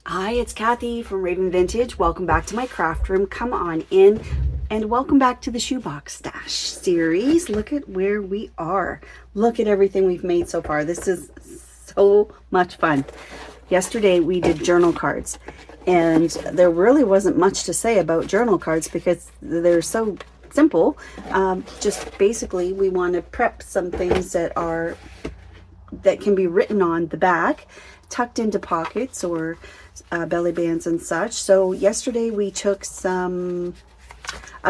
Hi, it's Kathy from Raven Vintage. Welcome back to my craft room. Come on in and welcome back to the Shoebox Stash series. Look at where we are. Look at everything we've made so far. This is so much fun. Yesterday we did journal cards and there really wasn't much to say about journal cards because they're so simple. Just basically we want to prep some things that can be written on the back, tucked into pockets or belly bands and such. So yesterday we took a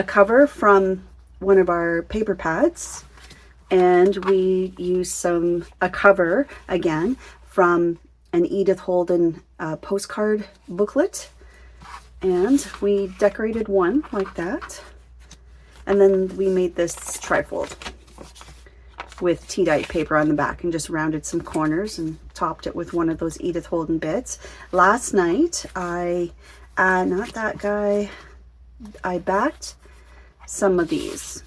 cover from one of our paper pads, and we used a cover again from an Edith Holden postcard booklet, and we decorated one like that, and then we made this trifold with tea-dyed paper on the back and just rounded some corners and topped it with one of those Edith Holden bits. Last night I backed some of these,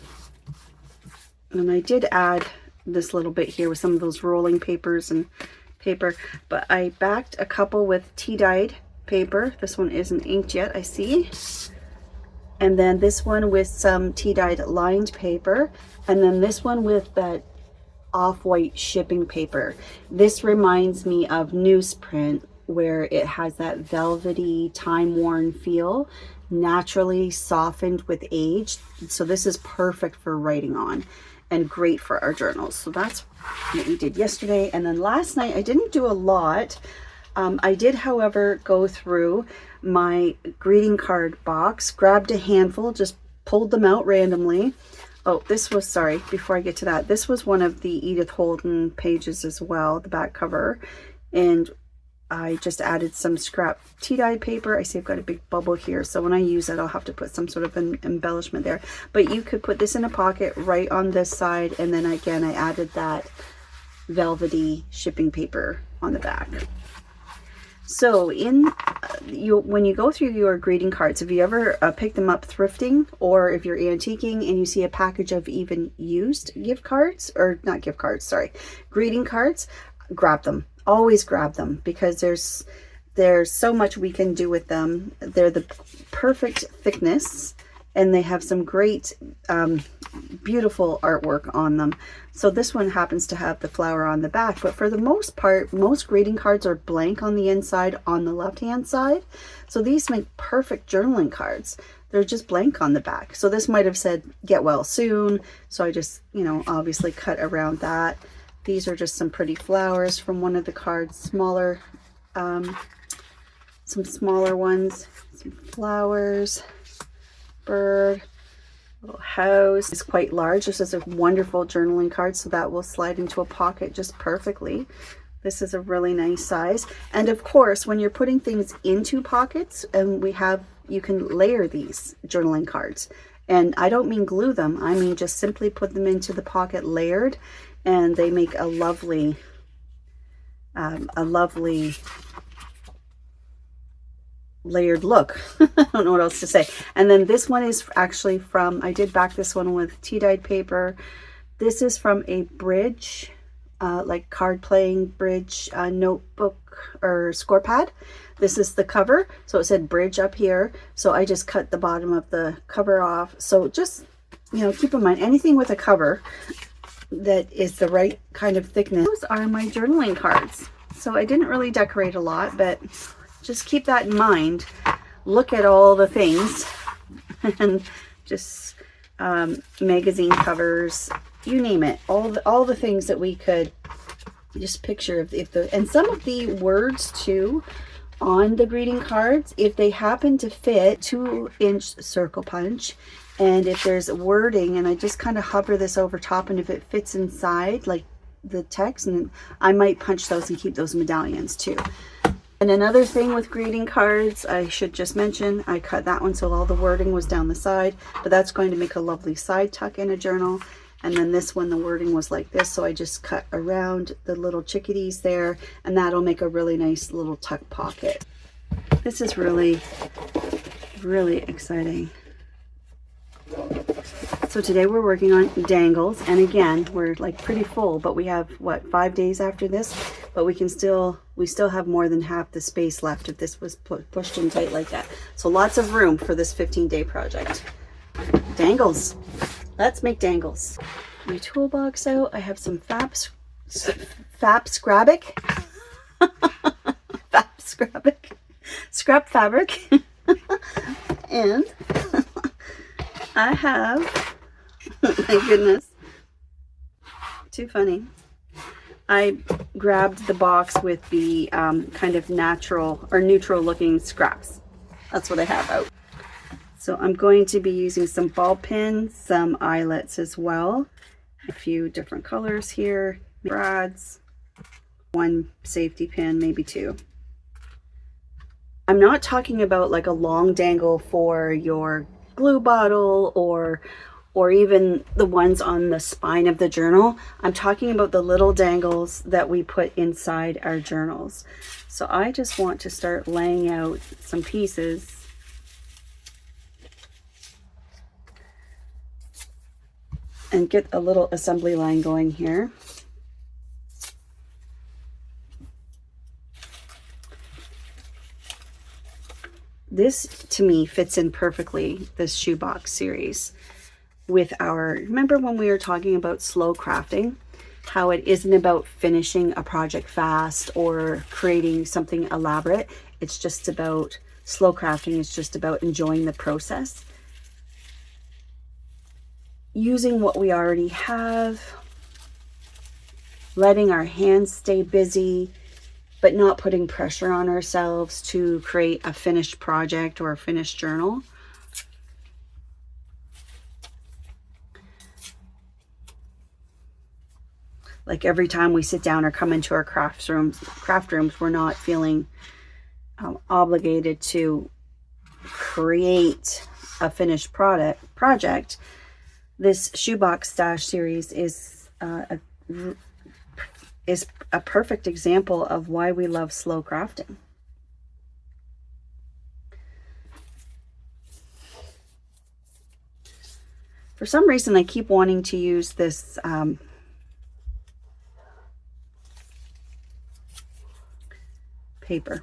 and I did add this little bit here with some of those rolling papers and paper, but I backed a couple with tea-dyed paper. This one isn't inked yet, I see. And then this one with some tea-dyed lined paper, and then this one with that off-white shipping paper. This reminds me of newsprint, where it has that velvety, time-worn feel, naturally softened with age. So this is perfect for writing on and great for our journals. So that's what we did yesterday. And then last night I didn't do a lot. I did, however, go through my greeting card box, grabbed a handful, just pulled them out randomly. Oh, this was, sorry, before I get to that, this was one of the Edith Holden pages as well, the back cover. And I just added some scrap tea-dyed paper. I see I've got a big bubble here, so when I use it, I'll have to put some sort of an embellishment there. But you could put this in a pocket right on this side, and then again, I added that velvety shipping paper on the back. So when you go through your greeting cards, have you ever picked them up thrifting, or if you're antiquing and you see a package of even used gift cards, or not gift cards, sorry, greeting cards, grab them. Always grab them, because there's so much we can do with them. They're the perfect thickness, and they have some great beautiful artwork on them. So this one happens to have the flower on the back, but for the most part, most greeting cards are blank on the inside on the left hand side. So these make perfect journaling cards. They're just blank on the back. So this might have said get well soon, so I just, obviously cut around that. These are just some pretty flowers from one of the cards, smaller, some smaller ones, some flowers, bird, little house. It's quite large. This is a wonderful journaling card, so that will slide into a pocket just perfectly. This is a really nice size. And of course, when you're putting things into pockets, and you can layer these journaling cards. And I don't mean glue them, I mean just simply put them into the pocket layered, and they make a lovely layered look. I don't know what else to say. And then this one is actually from, I did back this one with tea-dyed paper. This is from a bridge, like card playing bridge notebook or score pad. This is the cover, so it said bridge up here, so I just cut the bottom of the cover off. So just, keep in mind, anything with a cover that is the right kind of thickness. Those are my journaling cards. So I didn't really decorate a lot, but just keep that in mind. Look at all the things, and just magazine covers, you name it, all the things that we could just picture. And some of the words too on the greeting cards, if they happen to fit, 2-inch circle punch. And if there's wording, and I just kind of hover this over top, and if it fits inside like the text, and I might punch those and keep those medallions too. And another thing with greeting cards, I should just mention, I cut that one so all the wording was down the side, but that's going to make a lovely side tuck in a journal. And then this one, the wording was like this, so I just cut around the little chickadees there, and that'll make a really nice little tuck pocket. This is really, really exciting. So today we're working on Dangles, and again, we're like pretty full, but we have, what, 5 days after this but we still have more than half the space left if this was pushed in tight like that. So lots of room for this 15-day project. Dangles. Let's make dangles. My toolbox out. I have some Fab Scrapbic. Fab Scrapbic. Scrap fabric. And I have, my goodness, too funny. I grabbed the box with the kind of natural or neutral looking scraps. That's what I have out. So I'm going to be using some ball pins, some eyelets as well. A few different colors here. Brads, one safety pin, maybe two. I'm not talking about like a long dangle for your glue bottle or even the ones on the spine of the journal. I'm talking about the little dangles that we put inside our journals. So I just want to start laying out some pieces. And get a little assembly line going here. This, to me, fits in perfectly, this shoebox series, with our, remember when we were talking about slow crafting, how it isn't about finishing a project fast or creating something elaborate. It's just about slow crafting. It's just about enjoying the process. Using what we already have, letting our hands stay busy, but not putting pressure on ourselves to create a finished project or a finished journal. Like every time we sit down or come into our craft rooms, we're not feeling obligated to create a finished project. This shoebox stash series is a perfect example of why we love slow crafting. For some reason, I keep wanting to use this paper.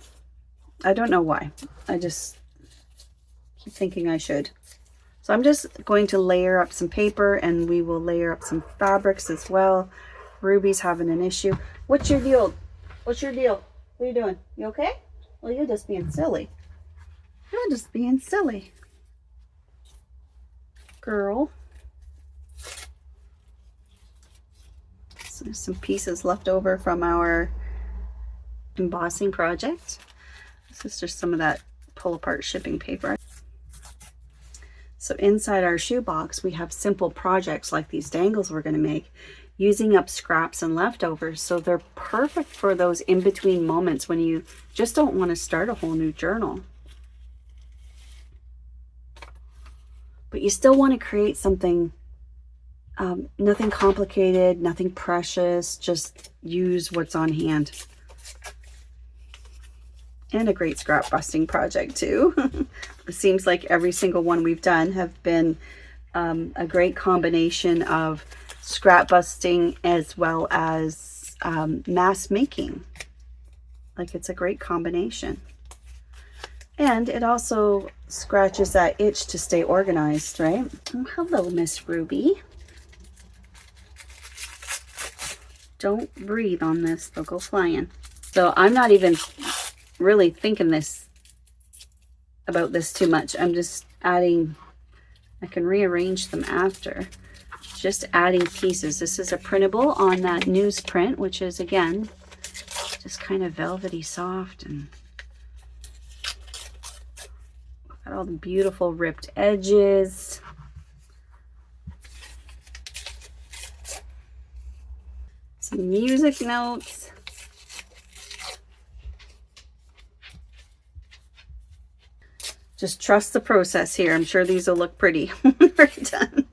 I don't know why. I just keep thinking I should. So I'm just going to layer up some paper, and we will layer up some fabrics as well. Ruby's having an issue. What's your deal? What's your deal? What are you doing? You okay? Well, you're just being silly. You're just being silly, girl. So there's some pieces left over from our embossing project. This is just some of that pull apart shipping paper. So inside our shoebox, we have simple projects like these dangles we're going to make, using up scraps and leftovers. So they're perfect for those in-between moments when you just don't want to start a whole new journal, but you still want to create something, nothing complicated, nothing precious, just use what's on hand. And a great scrap busting project too. It seems like every single one we've done have been a great combination of scrap busting as well as mass making. Like, it's a great combination. And it also scratches that itch to stay organized, right? Oh, hello, Miss Ruby. Don't breathe on this, they'll go flying. So I'm not even really thinking about this too much. I'm just adding, I can rearrange them after. Just adding pieces. This is a printable on that newsprint, which is, again, just kind of velvety soft, and got all the beautiful ripped edges. Some music notes. Just trust the process here. I'm sure these will look pretty when we're done.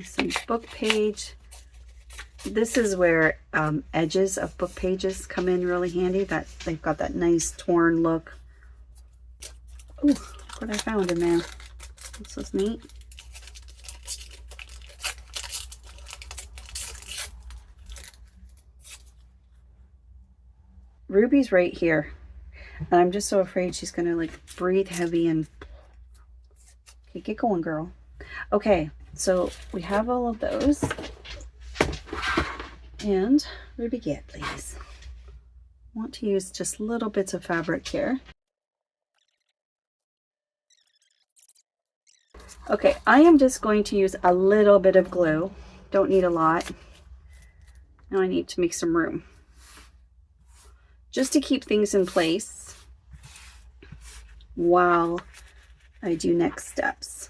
Some book page. This is where edges of book pages come in really handy. That they've got that nice torn look. Ooh, look what I found in there. This is neat. Ruby's right here. And I'm just so afraid she's going to like breathe heavy and... Okay, get going, girl. Okay, so we have all of those. And Ruby, get, please. I want to use just little bits of fabric here. Okay, I am just going to use a little bit of glue. Don't need a lot. Now I need to make some room. Just to keep things in place while I do next steps.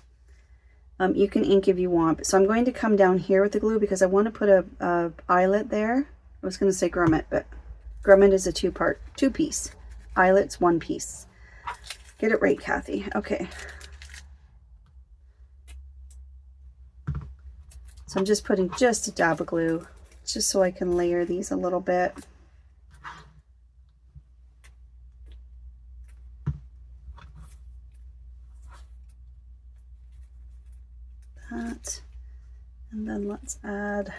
You can ink if you want. So I'm going to come down here with the glue because I want to put a eyelet there. I was going to say grommet, but grommet is a two-piece. Eyelet's one piece. Get it right, Kathy. Okay. So I'm just putting just a dab of glue just so I can layer these a little bit. That, and then let's add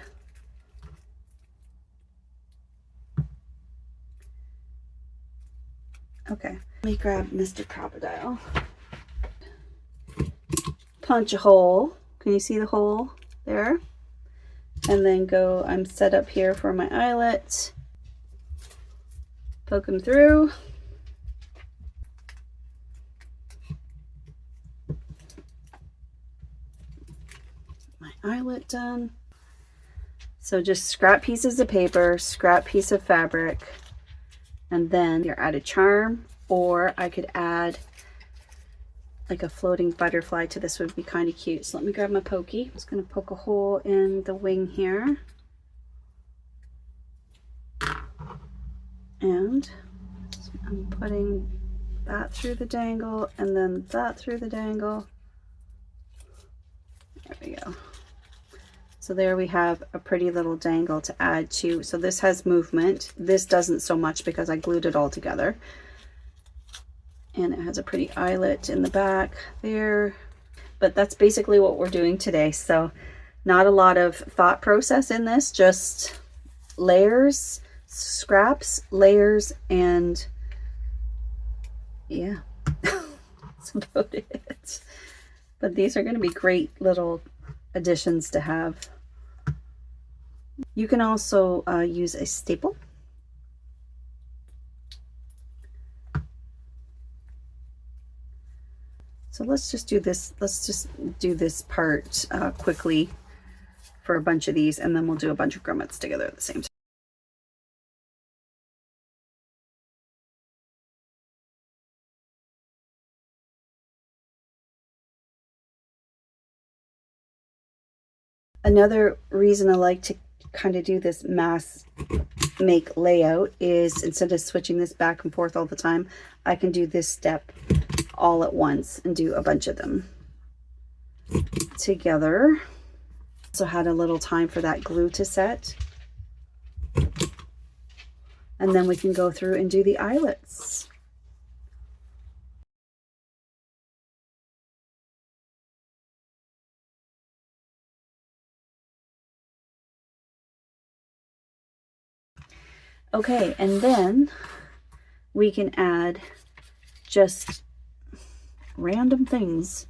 okay, let me grab Mr. Crocodile, punch a hole. Can you see the hole there? And then go, I'm set up here for my eyelet, poke them through. Eyelet done. So just scrap pieces of paper, scrap piece of fabric, and then you add a charm, or I could add like a floating butterfly to this. Would be kind of cute. So let me grab my pokey. I'm just going to poke a hole in the wing here, and I'm putting that through the dangle and then that through the dangle. There we go. So there we have a pretty little dangle to add to. So this has movement. This doesn't so much because I glued it all together. And it has a pretty eyelet in the back there. But that's basically what we're doing today. So not a lot of thought process in this, just layers, scraps, layers, and yeah, that's about it. But these are going to be great little additions to have. You can also use a staple. So let's just do this. Let's just do this part quickly for a bunch of these, and then we'll do a bunch of grommets together at the same time. Another reason I like to kind of do this mass make layout is instead of switching this back and forth all the time, I can do this step all at once and do a bunch of them together. Also had a little time for that glue to set. And then we can go through and do the eyelets. Okay, and then we can add just random things.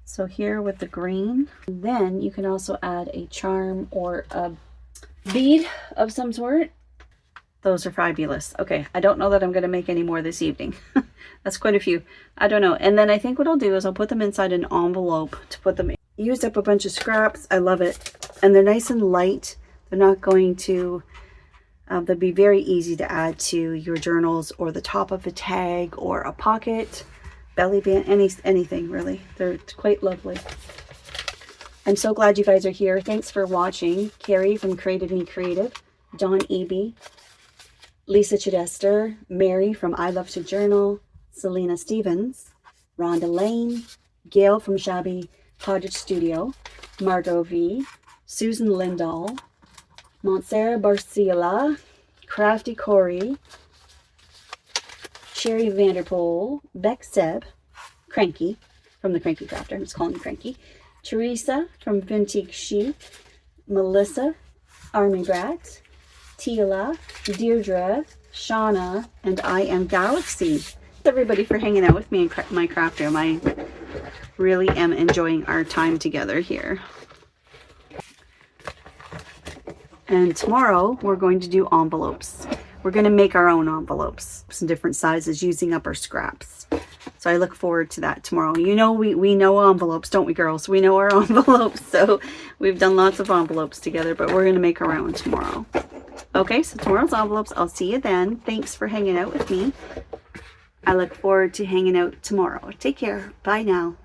So here with the green, then you can also add a charm or a bead of some sort. Those are fabulous. Okay, I don't know that I'm going to make any more this evening. That's quite a few. I don't know. And then I think what I'll do is I'll put them inside an envelope to put them in. Used up a bunch of scraps. I love it. And they're nice and light. They're not going to... they'll be very easy to add to your journals or the top of a tag or a pocket, belly band, anything really. They're quite lovely. I'm so glad you guys are here. Thanks for watching. Carrie from Created Me Creative, Dawn Eby, Lisa Chidester, Mary from I Love to Journal, Selena Stevens, Rhonda Lane, Gail from Shabby Cottage Studio, Margot V, Susan Lindahl, Montserrat Barcila, Crafty Corey, Sherry Vanderpool, Beck Seb, Cranky from the Cranky Crafter, I'm just calling him Cranky, Teresa from Vintage Chic, Melissa, Army Brat, Tila, Deirdre, Shauna, and I am Galaxy. Thanks everybody for hanging out with me in my craft room. I really am enjoying our time together here. And tomorrow we're going to do envelopes. We're going to make our own envelopes, some different sizes, using up our scraps. So I look forward to that tomorrow. You know, we know envelopes, don't we, girls? We know our envelopes. So we've done lots of envelopes together, but we're going to make our own tomorrow. Okay, so tomorrow's envelopes. I'll see you then. Thanks for hanging out with me. I look forward to hanging out tomorrow. Take care. Bye now.